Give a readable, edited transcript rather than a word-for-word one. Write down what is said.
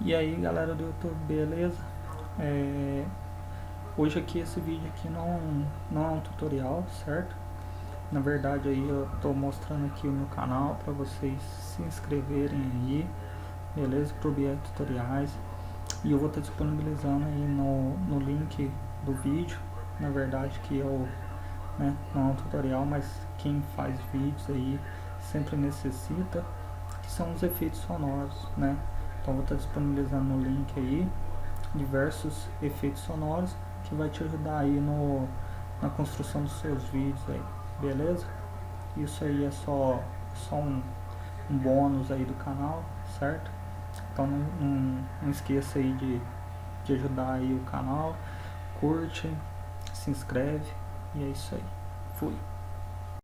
E aí galera do YouTube, beleza? É, Hoje aqui esse vídeo aqui não é um tutorial, certo? Na verdade aí eu tô mostrando aqui o meu canal para vocês se inscreverem aí, beleza? Pro BR Tutoriais. E eu vou estar disponibilizando aí no link do vídeo, na verdade que eu, não é um tutorial, mas quem faz vídeos aí sempre necessita, que são os efeitos sonoros, né? Então vou estar disponibilizando no link aí diversos efeitos sonoros que vai te ajudar aí na construção dos seus vídeos aí, beleza? Isso aí é só um bônus aí do canal, certo? Então não esqueça aí de ajudar aí o canal, curte, se inscreve e é isso aí. Fui!